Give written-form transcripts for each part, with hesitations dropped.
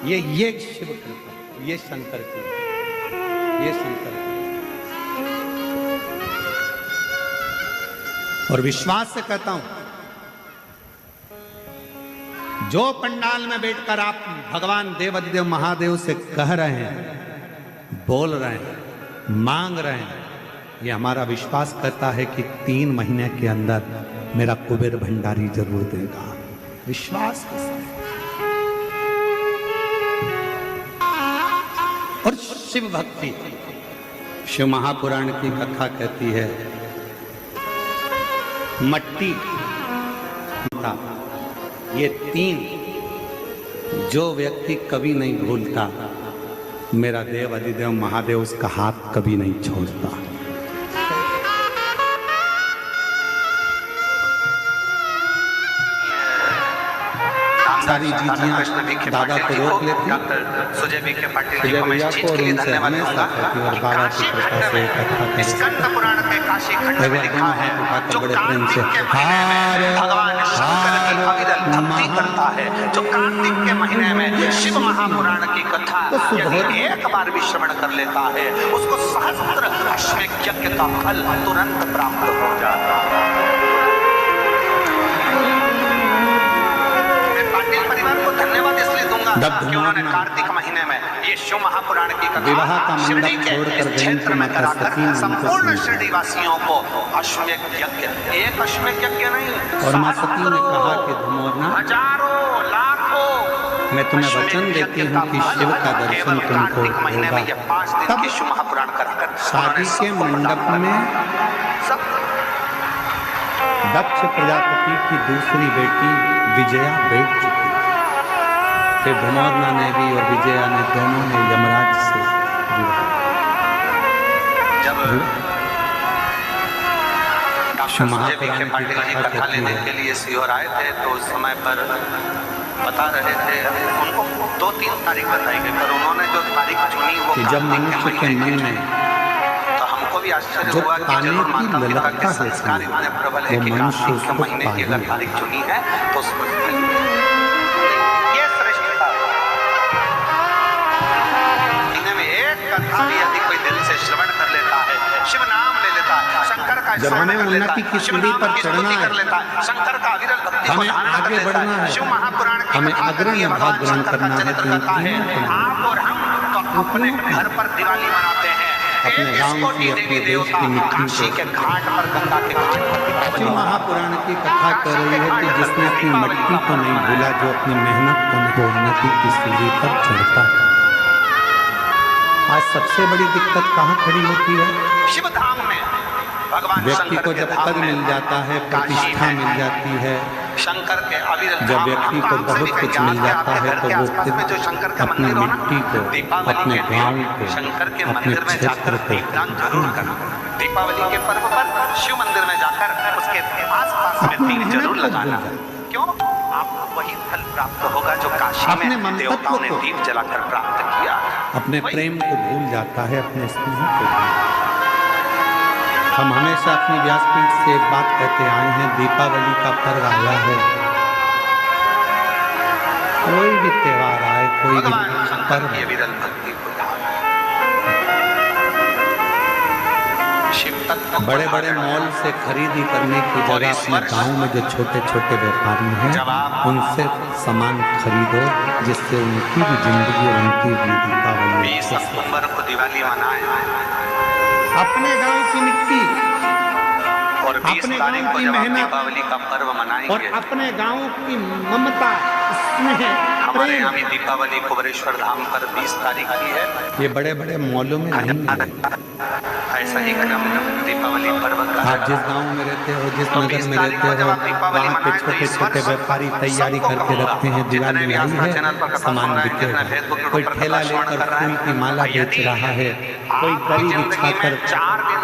ये शिव कृपा, ये शंकर की, ये शंकर की। और विश्वास से कहता हूं, जो पंडाल में बैठकर आप भगवान देवाधिदेव महादेव से कह रहे हैं, बोल रहे हैं, मांग रहे हैं, ये हमारा विश्वास करता है कि 3 महीने के अंदर मेरा कुबेर भंडारी जरूर देगा। विश्वास के साथ। और शिव भक्ति, शिव महापुराण की कथा कहती है, मट्टी, ये 3 जो व्यक्ति कभी नहीं भूलता, मेरा देव अधिदेव महादेव उसका हाथ कभी नहीं छोड़ता। सारी चीजियां दादा को रोक लेती, सुजय भैया को और उनसे हमेशा कहती, और बाबा की कृपा से कथा करती, बड़े प्रेम से हार करता है। जो कार्तिक के महीने में शिव महापुराण की कथा यदि एक बार भी श्रवण कर लेता है, उसको सहस्त्र अश्वमेध यज्ञ का फल तुरंत प्राप्त हो जाता है। धन्यवाद इसलिए दूंगा कि उन्होंने कार्तिक महीने में ये शिव महापुराण की कथा शिरडी के इस क्षेत्र में कराकर संपूर्ण शिरडी वासियों को अश्वमेध यज्ञ, एक अश्वमेध यज्ञ नहीं, और मां सती ने कहा कि धुमोरना, हजारों लाखों मैं तुम्हें वचन देती हूँ कि शिव का दर्शन तुमको होगा। तब शिव महापुराण कराकर शादी के मंडप में दक्ष प्रजापति की दूसरी बेटी विजया बैठ चुकी। फिर धुमोरना ने भी और विजया ने, दोनों ने यमराज से विवाह। जब महापुराण की कथा लेने के लिए सीहोर आए थे, तो उस समय पर बता रहे थे, उनको 2-3 तारीख बताई गई, पर उन्होंने जो तारीख चुनी वो जब मनुष्य के मन में तो हमको भी आश्चर्य हुआ कि जब माता पिता के संस्कार इतने प्रबल है कि कार्तिक के महीने की अगर तारीख चुनी है तो उसको कथा भी यदि कोई दिल से श्रवण कर लेता है, शिव नाम ले लेता है, शंकर का जब हमें उन्नति की सीढ़ी पर चढ़ना है, कर लेता है, शंकर का अविरल भक्ति हमें आगे बढ़ना है, शिव महापुराण की हमें अग्रणी भाग ग्रहण करना है। आप और हम तो अपने घर पर दिवाली मनाते हैं, अपने गांव की, अपने देश की मिट्टी के घाट पर गंगा के घाट। शिव महापुराण की कथा कर रही है कि जिसने अपनी मट्टी को नहीं भूला, जो अपनी मेहनत को उन्नति की सीढ़ी पर चढ़ता है। आज सबसे बड़ी दिक्कत कहाँ खड़ी होती है? शिव धाम में भगवान व्यक्ति को जब पद मिल जाता है, प्रतिष्ठा मिल जाती है, शंकर के जब व्यक्ति को बहुत कुछ मिल जाता है, तो वो फिर अपनी मिट्टी को, अपने गांव को, अपने क्षेत्र को जरूर करना। दीपावली के पर्व पर शिव मंदिर में जाकर उसके आस-पास में दीप जरूर लगाना। क्यों? आपको वही फल प्राप्त होगा जो काशी में देवताओं ने दीप जलाकर प्राप्त किया। अपने प्रेम को भूल जाता है, अपने स्नेह को भूल। हम हमेशा अपनी व्यासपीठ से एक बात कहते आए हैं, दीपावली का पर्व आया है, कोई भी त्योहार आए, कोई भी पर्व, बड़े बड़े मॉल से खरीदी करने की जगह अपने गांव में जो छोटे छोटे व्यापारी हैं, उनसे सामान खरीदो, जिससे उनकी भी जिंदगी और उनकी भी दीपावली। 20 सितंबर को दिवाली मनाएं। अपने गांव की मिट्टी और 20 तारीख को जब दीपावली का पर्व मनाएंगे, और अपने गांव की ममता, स्नेह, हमारे यहाँ भी दीपावली कुबेरेश्वर धाम पर 20 तारीख की है। ये बड़े बड़े मॉलों में नहीं मिलेगा। ऐसा ही क्रम दीपावली पर्व का। आप जिस गांव में रहते हो, जिस नगर में रहते हो, वहाँ पे छोटे छोटे व्यापारी तैयारी करके रखते हैं, दिवाली आई है, सामान बिकेगा। कोई ठेला लेकर फूल की माला बेच रहा है, कोई गरी बिछाकर,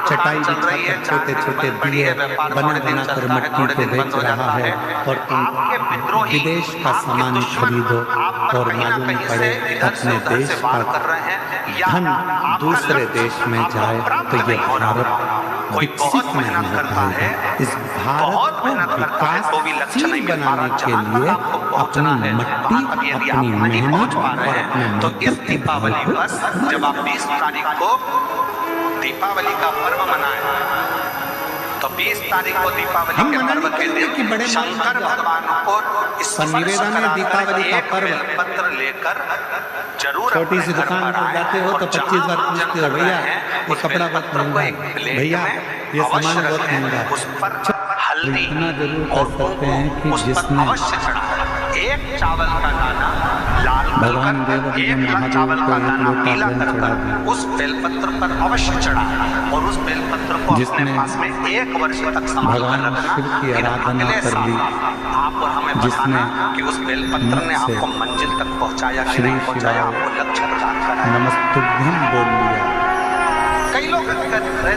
चटाई बिछाकर छोटे छोटे दिए बना बनाकर मट्टी को बेच रहा है। और तुम विदेश का सामान खरीदो और मालूम पड़े अपने देश का धन दूसरे देश में जाए, तो ये भारत कोई बहुत मेहनत करता है, इस भारत बहुत मेहनत करता है तो भी लक्ष्य नहीं मिल पा रहा। बनाने के लिए अपनी मट्टी, अपनी मेहनत और अपने तो इस दीपावली पर जब आप 20 तारीख को दीपावली का पर्व मनाएं, तो 20 तारीख को दीपावली के पर्व के दिन शंकर भगवान को निवेदन है दीपावली का पर्व पत्र लेकर जरूर छोटी सी दुकान पर जाते हो तो 25 बार पूछते हो भैया ये कपड़ा बहुत महंगा है, भैया ये सामान बहुत महंगा है। उस पर हल्दी इतना जरूर कर सकते हैं कि जिसने अवश्य चढ़ा एक चावल का दाना लाल भगवान देव एक चावल का दाना पीला कर उस बेलपत्र पर अवश्य चढ़ा और उस बेलपत्र को अपने पास में 1 वर्ष तक संभाल कर रखना। शिव की आराधना कर ली, आप और हमें बताना कि उस बेलपत्र ने आपको मंजिल तक पहुंचाया कि नहीं पहुंचाया, आपको लक्ष्य प्रदान कराया। नमस्तुभ्यम बोल लिया। कई लोग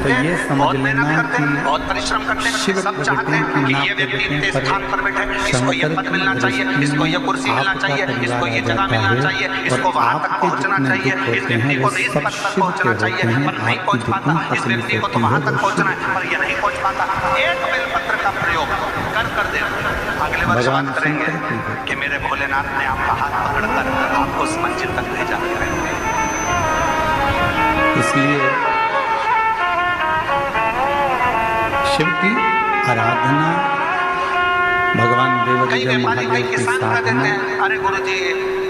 तो ये समझ लेना कि बहुत परिश्रम करते हैं, शिव सब चाहते हैं कि ये व्यक्ति इतने स्थान पर बैठे, इसको ये पद मिलना चाहिए, इसको ये कुर्सी मिलना चाहिए, इसको ये जगह मिलना चाहिए, इसको वहां तक पहुंचना चाहिए, इस व्यक्ति को इस पद तक पहुंचना चाहिए, पर नहीं पहुंच पाता, इस व्यक्ति को तो वहां तक पहुंचना है पर ये नहीं पहुंच पाता। एक बेलपत्र का प्रयोग कर दे, अगले वर्ष बात करेंगे कि मेरे भोलेनाथ ने आपका हाथ पकड़कर आपको उस मंजिल तक भेजा। इसलिए शिव की आराधना भगवान देव महादेव की साधना, अरे गुरुजी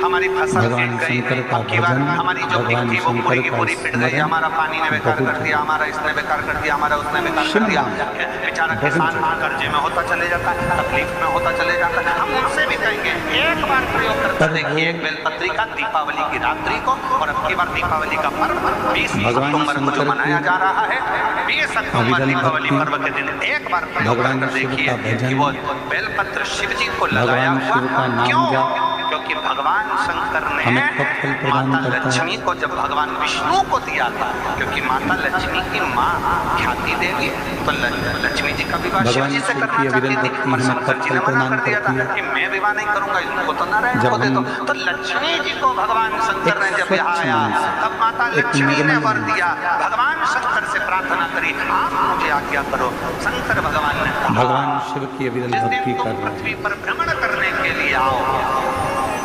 हमारी फसल भगवान शंकर का भजन, हमारी जो भगवान थी वो पूरी की पूरी पिट गई, शंकर हमारा पानी ने बेकार कर दिया, हमारा इसने बेकार कर दिया, हमारा उसने बेकार कर दिया। बेचारा किसान कर्जे में होता चले जाता है, तकलीफ में होता चले जाता है। हम उनसे भी कहेंगे एक बार प्रयोग करके देखिए, एक बेलपत्री का दीपावली की रात्रि को और अब की बार दीपावली का पर्व 20 अक्टूबर को जो मनाया जा रहा है, 20 अक्टूबर दीपावली पर्व के दिन एक बार प्रयोग कर देखिए कि वो बेलपत्र शिव जी को लगाया हुआ क्यों? क्योंकि भगवान शंकर ने माता लक्ष्मी को जब भगवान विष्णु को दिया था, क्योंकि माता लक्ष्मी की माँ ख्याति देवी तो लक्ष्मी जी का विवाह शिव जी से करना चाहती थी, पर शंकर जी ने मना कर दिया था कि मैं विवाह नहीं करूंगा, इनको तो नारायण को दे दो। तो लक्ष्मी जी को भगवान शंकर ने जब ब्याया तब माता लक्ष्मी ने वर दिया, भगवान शंकर से प्रार्थना करी आप मुझे आज्ञा करो। शंकर भगवान ने कहा भगवान शिव की अविरल भक्ति कर रहे पृथ्वी पर भ्रमण करने के लिए आओ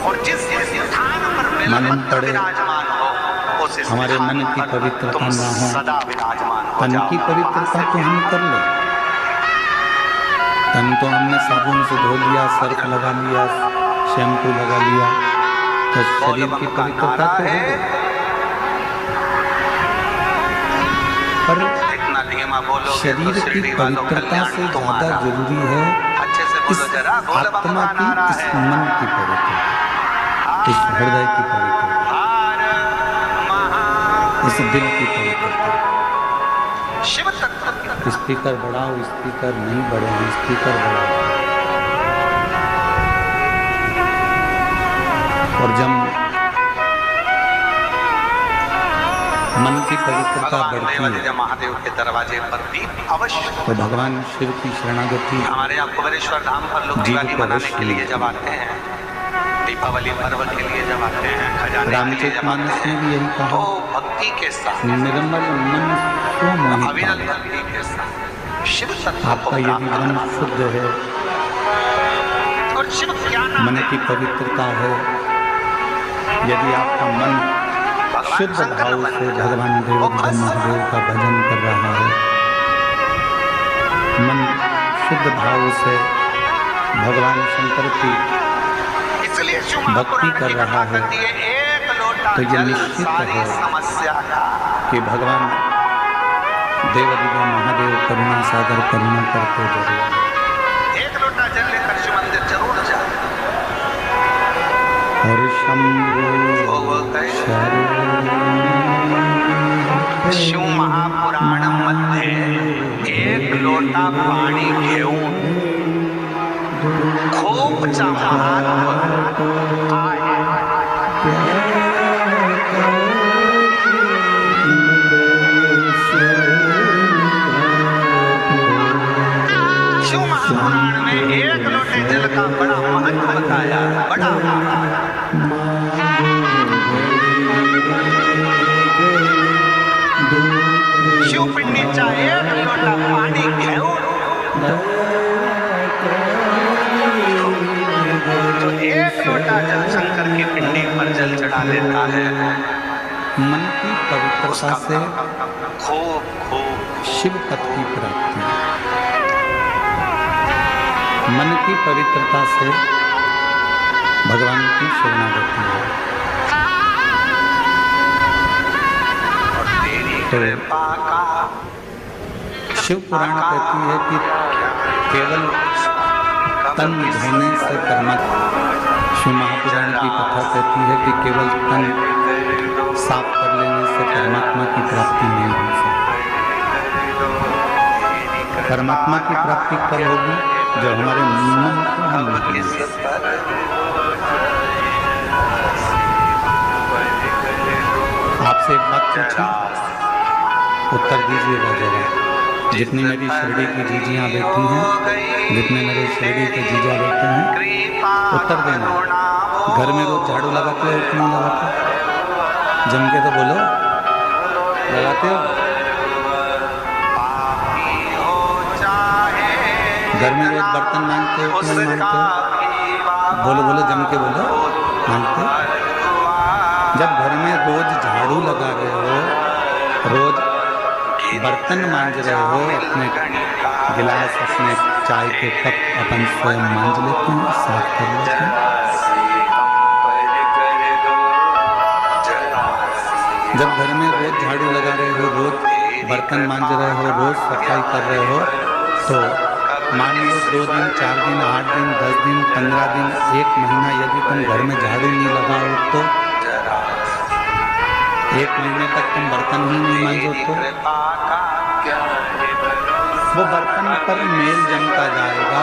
और जिस स्थान पर बेलपत्र विराजमान हो उस हमारे मन की पवित्रता न हो, सदा विराजमान हो तन जाओ। की पवित्रता तो हम कर ले, तन तो हमने साबुन से धो लिया, सर्फ लगा लिया, शैम्पू लगा लिया, तो शरीर की पवित्रता तो हो, पर शरीर की पवित्रता से ज्यादा जरूरी है इस आत्मा की, इस मन की पवित्रता, इस हृदय की पवित्रता, इस दिल की पवित्रता। शिव तत्व स्पीकर बढ़ाओ, स्पीकर नहीं बढ़े, स्पीकर बढ़ाओ। और जब मन की पवित्रता बढ़ती है महादेव के दरवाजे पर दीप अवश्य, तो भगवान शिव की शरणागति, हमारे यहाँ कुबेरेश्वर धाम पर लोग दिवाली मनाने के लिए जब आते हैं, दीपावली पर्व के लिए जब आते हैं, खजाने रामचरितमानस में भी यही कहा, तो भक्ति के साथ निर्मल मन सो मोहि अविरल भक्ति के साथ शिव तत्व आपका यदि मन शुद्ध है, और शिव क्या मन की पवित्रता है, यदि आपका मन शुद्ध भाव से भगवान देव महादेव का भजन कर रहा है, मन शुद्ध भाव से भगवान शंकर की भक्ति कर रहा है, तो ये निश्चित है कि भगवान देव महादेव करुणा सागर करुणा करते जरूर। एक लोटा जल लेकर शिव मंदिर जरूर जाए। और शंभो शिव महापुराण मध्ये एक लोटा पाणी घेऊन खूपचा महात्मा शिव महापुराण में एक लोटे जल का बड़ा महत्व बताया, बड़ा शिव पिंडीचा एक लोटा लेता है मन की पवित्रता से खूब शिव पद की प्राप्ति, मन की पवित्रता से भगवान की शरणागति है। और तेरी कृपा का शिव पुराण कहती है कि केवल तन धोने से परमात्मा, शिव महापुराण की कथा कहती है कि केवल तन साफ कर लेने से परमात्मा की प्राप्ति नहीं हो सकती। परमात्मा की प्राप्ति कब होगी? जब हमारे मन को हम निकलेंगे। आपसे एक बात पूछूं, उत्तर दीजिएगा जरा। जितनी मेरी शिरडी की जीजियां बैठी हैं, जितने मेरे शिरडी के जीजा बैठे हैं, उत्तर देना। घर में रोज झाड़ू लगाते हो कि नहीं लगाते? जम के तो बोलो, लगाते हो? घर में रोज बर्तन मांगते हो कि नहीं मांगते हो? बोलो बोलो, जम के बोलो, मांगते हो? जब घर में रोज झाड़ू लगा रहे हो, रोज बर्तन मांज रहे हो, अपने गिलास, अपने चाय के कप अपन स्वयं मांज लेते हैं, साफ कर लेते हैं। जब घर में रोज झाड़ू लगा रहे हो, रोज बर्तन मांज रहे हो, रोज सफाई कर रहे हो, तो मान लो 2 दिन, 4 दिन, 8 दिन, 10 दिन, 15 दिन, 1 महीना यदि तुम घर में झाड़ू नहीं लगाओ तो 1 महीने तक तुम बर्तन ही नहीं मांजो तो वो बर्तन पर मेल जमता जाएगा,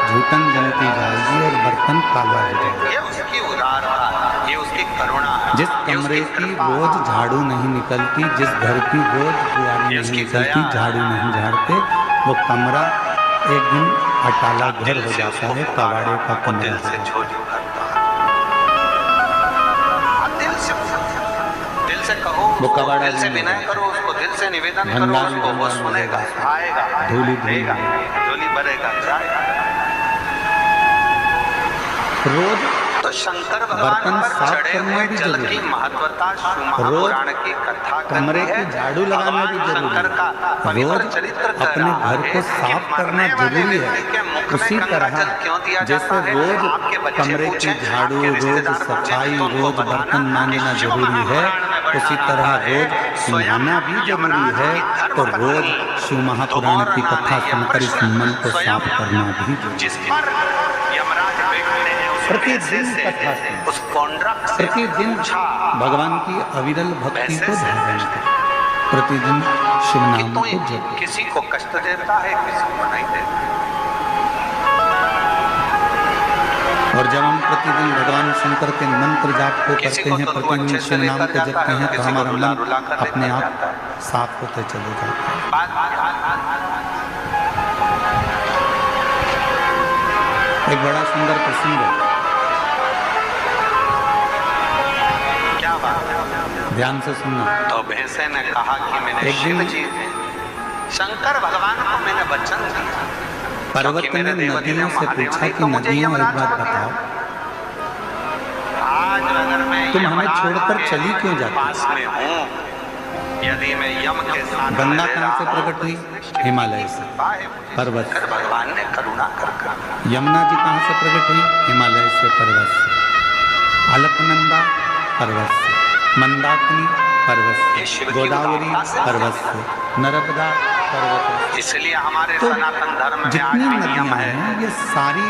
झूठन जमती जाएगी और बर्तन काला हो जाएगा। ये उसकी उदारता, ये उसकी करुणा है। जिस कमरे की रोज झाड़ू नहीं निकलती, जिस घर की रोज बुआरी नहीं निकलती, झाड़ू नहीं झाड़ते, वो कमरा एक दिन अटाला घर हो जाता है, कबाड़े का कमरा से छोड़ कहो, वो कबाड़ा दिल से विनय करो, उसको दिल से निवेदन करो, उसको वो सुनेगा, आएगा, धूली देगा, धूली भरेगा, जाएगा। रोज तो शंकर बर्तन साफ करना भी जल जरूरी की है। महत्वता महापुराण की कथा कमरे करती की है। झाड़ू लगाना भी जरूरी है। रोज अपने घर को साफ करना जरूरी है। उसी तरह जैसे रोज कमरे की झाड़ू, रोज सफाई, रोज बर्तन मांजना जरूरी है, उसी तरह रोज नहाना भी जरूरी है। तो रोज शिव महापुराण की कथा सुनकर इस मन को साफ करना भी जरूरी है। प्रतिदिन कथा सुनो, प्रतिदिन भगवान की अविरल भक्ति को धारण करें, प्रतिदिन शिव नाम को जपो। किसी को कष्ट देता है, किसी को नहीं देता। और जब हम प्रतिदिन भगवान शंकर के मंत्र जाप को करते हैं, प्रतिदिन शिव नाम को जपते हैं, तो हमारा मन अपने आप साफ होते चले जाता है। एक बड़ा सुंदर प्रसंग है, ध्यान से सुनना। तो भैंसे ने कहा कि मैंने एक दिन शिव जी शंकर भगवान को मैंने वचन दिया। पर्वत ने नदियों से पूछा कि नदियों एक बात बताओ, आज अगर मैं तुम हमें छोड़कर चली क्यों जाती? पास में हूँ, यदि मैं यम के साथ गंगा कहाँ से प्रकट हुई? हिमालय से, पर्वत से। भगवान ने करुणा कर यमुना जी कहाँ से प्रकट हुई? हिमालय से, पर्वत से। अलकनंदा पर्वत से, मंदाकिनी पर्वत से, गोदावरी पर्वत से, नर्मदा पर्वत से। इसलिए हमारे तो सनातन धर्म में आज जितनी भी नियम नदियां है, हैं ये सारी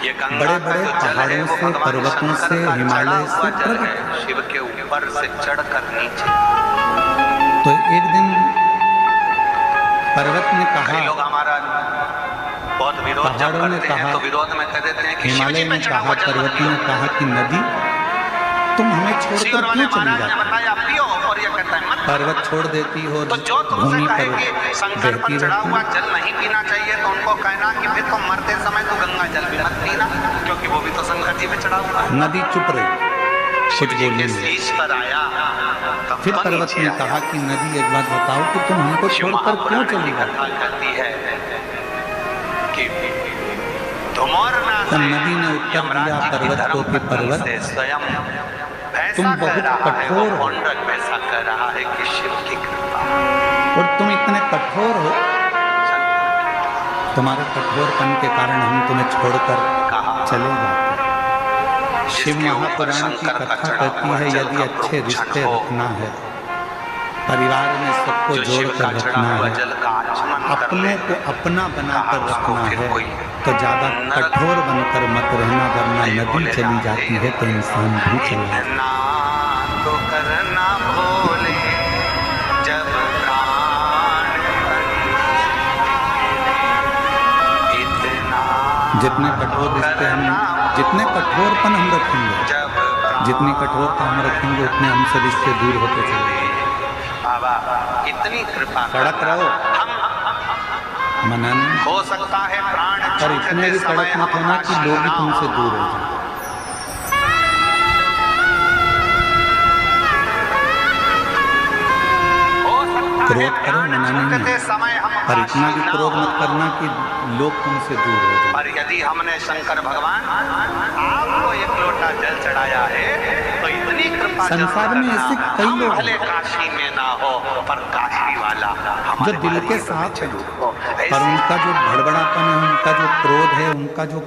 ये गंगा बड़े का बड़े जो जल है पहाड़ों वो से, भगवान पर्वतों शंकर से, का हिमालय चढ़ा से हुआ जल प्रकट है, शिव के ऊपर से चढ़कर नीचे। तो एक दिन पर्वत ने कई कहा, लोग हमारा बहुत विरोध जब पहाड़ों ने करते हैं कहा, तो विरोध में कह देते हैं कि शिव हिमालय जी ने पे चढ़ा कहा, हुआ जल पर्वतों ने कहा कि नदी तुम हमें छोड़कर क्यों चली महाराज ने जाती? बताया पियो, और ये कहता है मत। पर्वत छोड़ देती हो, तो जो तुमसे भूमि कहे पर कि शंकर बहती पर चढ़ा रहती हुआ है। जल नहीं पीना चाहिए, तो उनको कहना कि फिर तुम मरते समय तो गंगा जल भी मत पीना, क्योंकि वो भी तो शंकर जी पे चढ़ा हुआ है। नदी चुप रही, कुछ शिव जी बोली के नहीं। शीश पर आया, तब फिर तो पर्वत नीचे ने आया। कहा कि नदी एक बात बताओ कि तुम हमको शिव छोड़कर क्यों महापुराण चली की जाती? कथा कहती है कि धुमोर ना तब नदी ने उत्तर दिया पर्वत को कि पर्वत, स्वयं ऐसा तुम कर बहुत रहा है वो कठोर हो पौंड्रक वैसा कर रहा है कि शिव की कृपा। और तुम इतने कठोर हो, तुम्हारे कठोरपन के कारण हम तुम्हें छोड़कर चले जाते हैं। शिव महापुराण की कथा कहती है यदि अच्छे रिश्ते रखना है, परिवार में सबको जोड़कर रखना है, अपनों को अपना बनाकर रखना है, तो ज्यादा कठोर बनकर मत रहना, वरना नदी चली जाती है तो इंसान भी चला जाता है। तो करना भोले जब प्राण इतना, जितने कठोर रिश्ते हम, जितने कठोरपन हम रखेंगे, जितनी कठोरता हम रखेंगे, उतने हमसे रिश्ते दूर होते चले। बाबा इतनी कृपा, कड़क रहो, मनन हो सकता है प्राण और इतने भी कड़क मत होना कि लोग भी तुमसे दूर हो जाए। क्रोध करो, मना नहीं है, पर इतना भी क्रोध मत करना कि लोग तुमसे दूर हो जाए। पर यदि हमने शंकर भगवान आपको एक लोटा जल चढ़ाया है तो इतनी कृपा संसार में ऐसे कई लोग भले काशी में ना हो पर काशी वाला जो दिल के साथ है, पर उनका जो भड़बड़ापन है, उनका जो क्रोध है, उनका जो